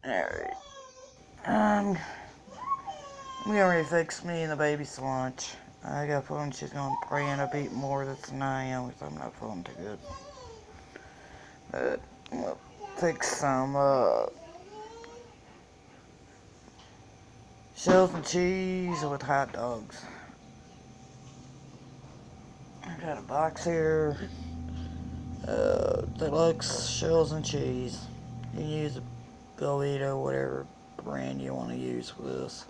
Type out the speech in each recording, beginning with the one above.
Alright. I'm gonna fix me and the baby's lunch. I got a feeling she's gonna pray and a beat more than I am because I'm not feeling too good. But we'll fix some shells and cheese with hot dogs. I got a box here. Deluxe shells and cheese. You can use a Velveeta, whatever brand you want to use for this.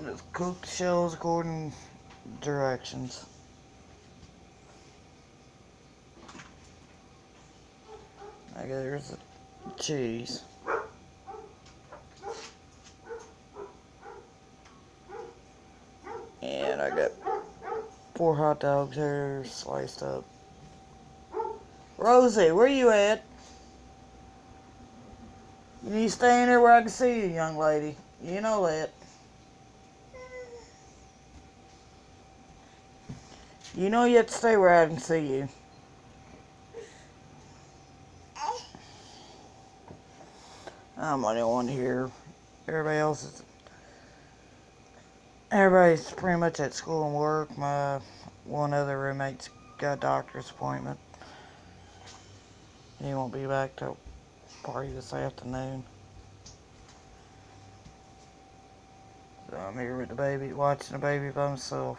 Just cook the shells according to directions. I got there's the cheese. And I got 4 hot dogs here sliced up. Rosie, where you at? You need to stay in there where I can see you, young lady. You know that. You know you have to stay where I can see you. I'm the only one here. Everybody's pretty much at school and work. My one other roommate's got a doctor's appointment. He won't be back till probably this afternoon. So I'm here with the baby, watching the baby by myself.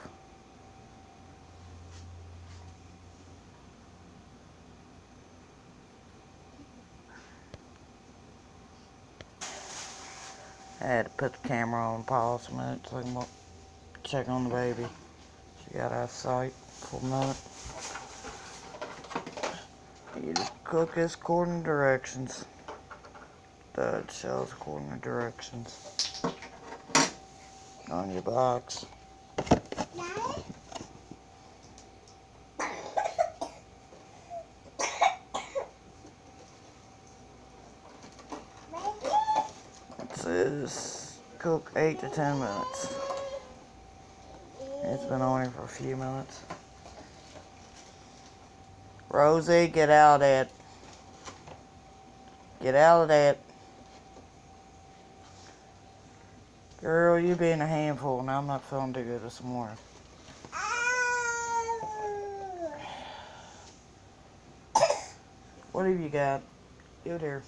I had to put the camera on pause a minute so I can check on the baby. She got out of sight for a minute. You just cook this according to directions. The shells according to directions. On your box. It says cook 8 to 10 minutes. It's been on here for a few minutes. Rosie, get out of that. Get out of that. Girl, you being a handful. Now I'm not feeling too good this morning. What have you got? Go there.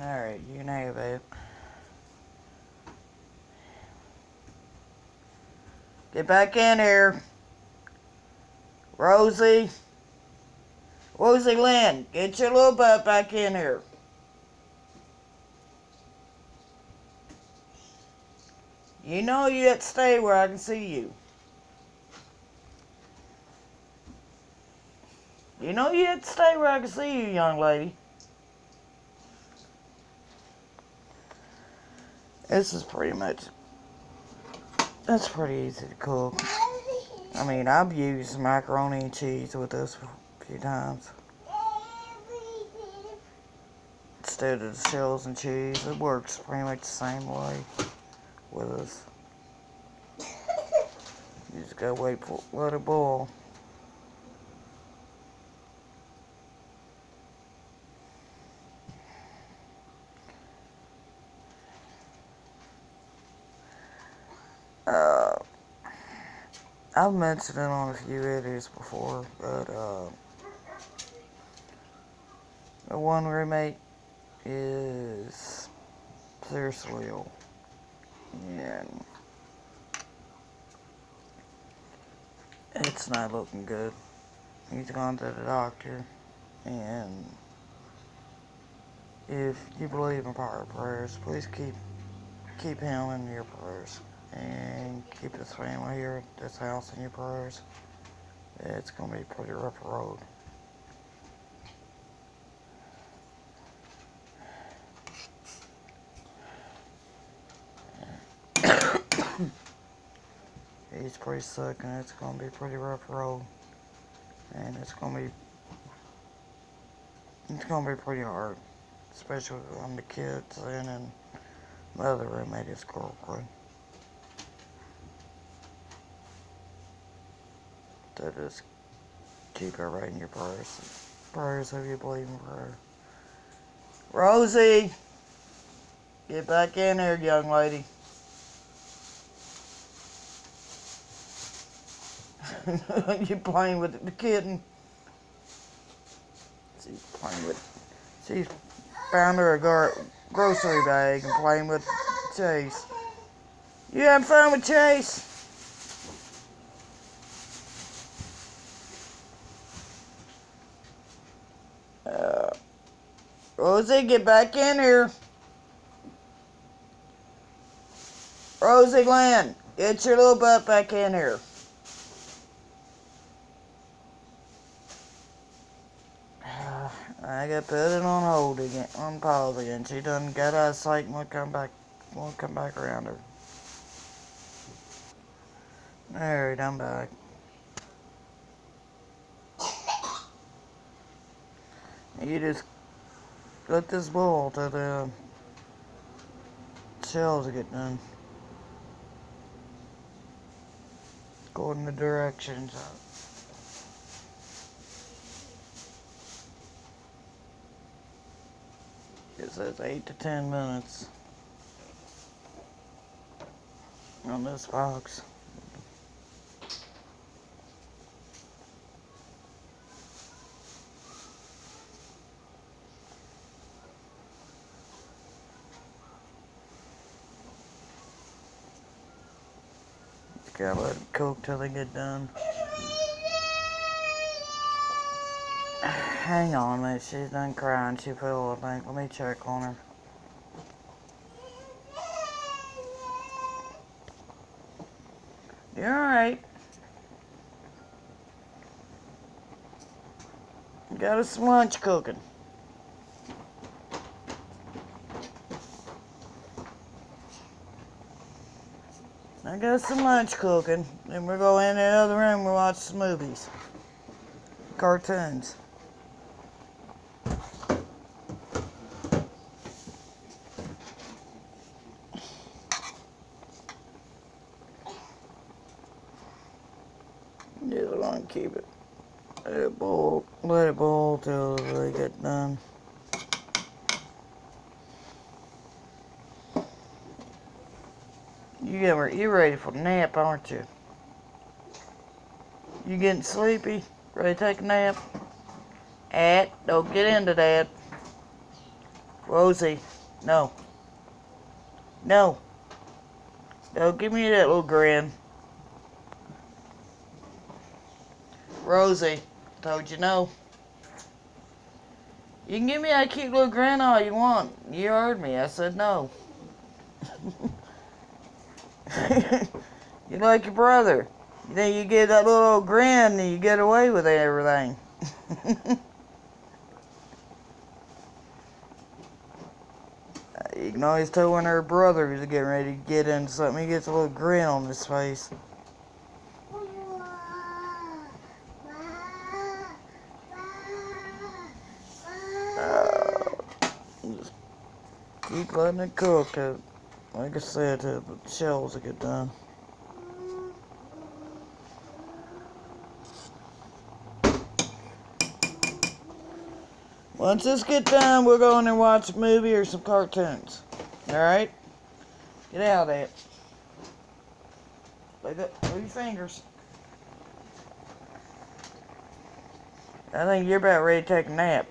Alright, you can have it. Get back in here. Rosie. Rosie Lynn, get your little butt back in here. You know you have to stay where I can see you. You know you have to stay where I can see you, young lady. This is pretty much, that's pretty easy to cook. I mean, I've used macaroni and cheese with this a few times. Instead of the shells and cheese, it works pretty much the same way with this. You just gotta wait for let it boil. I've mentioned it on a few videos before, but the one roommate is seriously ill, and it's not looking good. He's gone to the doctor, and if you believe in power prayers, please keep him in your prayers. And keep this family here, this house in your prayers. It's going to be a pretty rough road. He's pretty sick and it's going to be a pretty rough road. And it's going to be pretty hard. Especially on the kids and my other roommate, his girlfriend. So just keep her right in your prayers. Prayers of your believing prayer. Rosie! Get back in there, young lady. You playing with the kitten. She's playing with. She's found her a grocery bag and playing with Chase. You having fun with Chase? Rosie, get back in here. Rosie Lynn, get your little butt back in here. I got to put it on hold again, on pause again. She done got out of sight and won't come back around her. Alright, I'm back. You just let this bowl till the shells get done. According to directions. It says 8 to 10 minutes on this box. Gotta let it cook till they get done. Hang on a minute, she's done crying. She fell, I think. Let me check on her. You alright? Got us some lunch cooking. I got some lunch cooking. Then we're going in the other room and watch some movies. Cartoons. Just want to keep it. Let it boil till they get done. You ready for a nap, aren't you? You getting sleepy? Ready to take a nap? Don't get into that. Rosie, no. No. Don't give me that little grin. Rosie, told you no. You can give me that cute little grin all you want. You heard me. I said no. You like your brother. You think you get that little grin and you get away with everything. You can always tell when her brother is getting ready to get into something. He gets a little grin on his face. Just keep letting it cook. Like I said, the shells will get done. Once this gets done, we'll go in and watch a movie or some cartoons. Alright? Get out of there. Look your fingers. I think you're about ready to take a nap.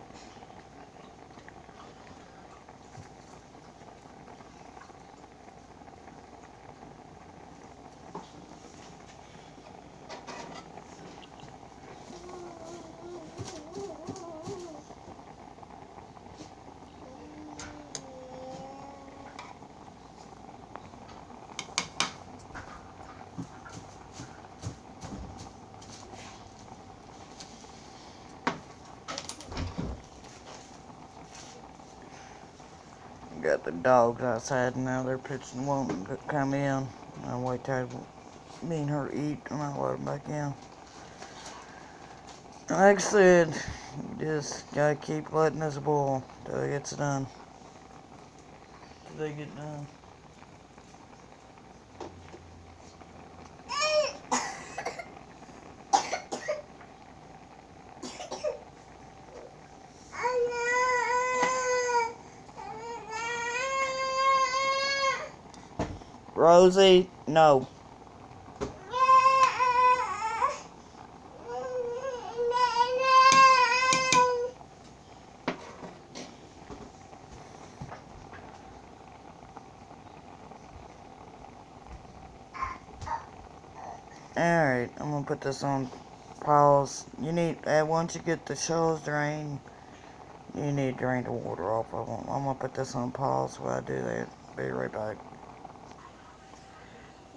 Got the dogs outside and now they're pitching, wanting to come in. I'll wait till me and her eat and I'll let them back in. Like I said, you just gotta keep letting this boil till it gets done. Till they get done. Rosie, no. Alright, I'm gonna put this on pause. You need, once you get the shells drained, you need to drain the water off of them. I'm gonna put this on pause while I do that. Be right back.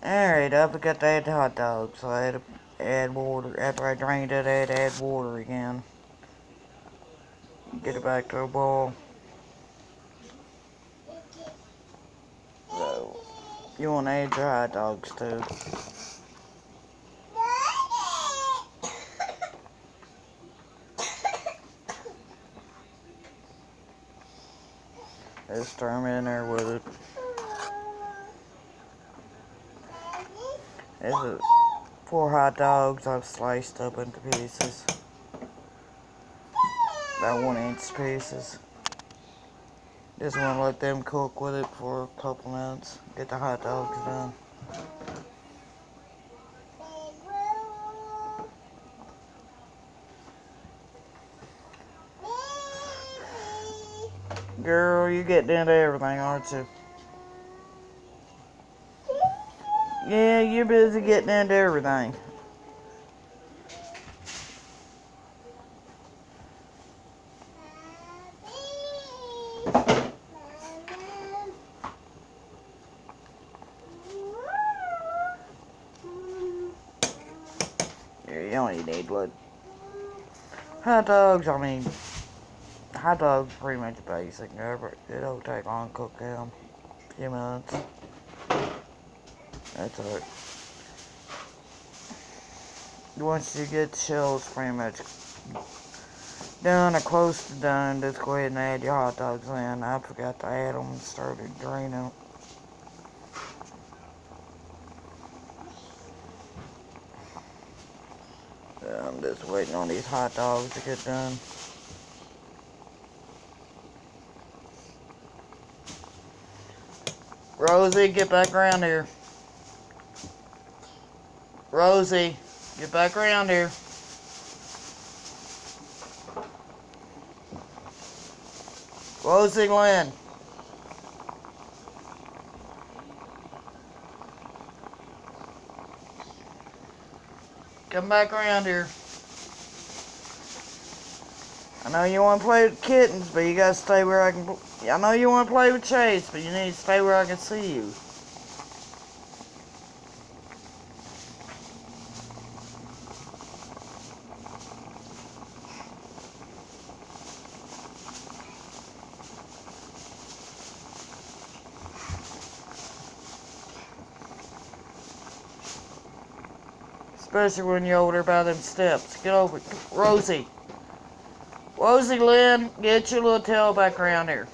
Alright, I forgot to add the hot dog, so I had to add water. After I drained it, I had to add water again. Get it back to a boil. So, you want to add your hot dogs too. Just throw them in there with it. This is 4 hot dogs I've sliced up into pieces. About 1-inch pieces. Just want to let them cook with it for a couple minutes. Get the hot dogs done. Girl, you getting into everything, aren't you? Yeah, you're busy getting into everything. Yeah, you only need what? Hot dogs, I mean, hot dogs are pretty much basic. It don't take long to cook them. A few minutes. That's it. Once you get the shells pretty much done or close to done, just go ahead and add your hot dogs in. I forgot to add them and started draining them. I'm just waiting on these hot dogs to get done. Rosie, get back around here. Rosie, get back around here. Rosie Lynn. Come back around here. I know you want to play with kittens, but you gotta stay where I can. I know you want to play with Chase, but you need to stay where I can see you. Especially when you're over there by them steps. Get over. Rosie. Rosie Lynn, get your little tail back around here.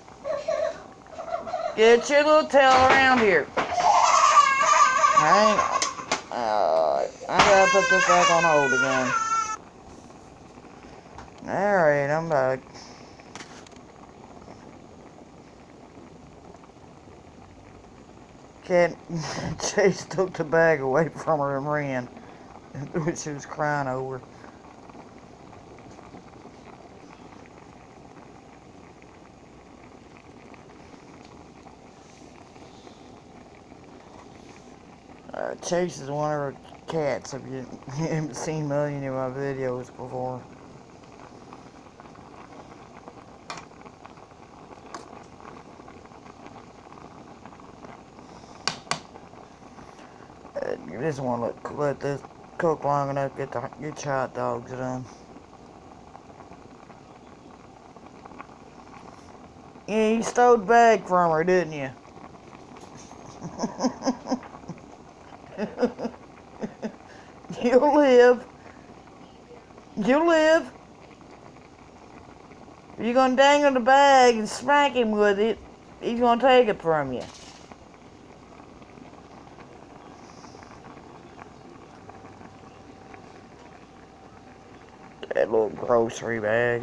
Get your little tail around here. Hang on. I gotta put this back on hold again. Alright, I'm back. Chase took the bag away from her and ran. Which she was crying over. Chase is one of her cats. If you haven't seen many of my videos before. You just want to let this cook long enough to get your hot dogs done. Yeah, you stole the bag from her, didn't you? You'll live. You'll live. If you're gonna dangle the bag and smack him with it, he's gonna take it from you. That little grocery bag.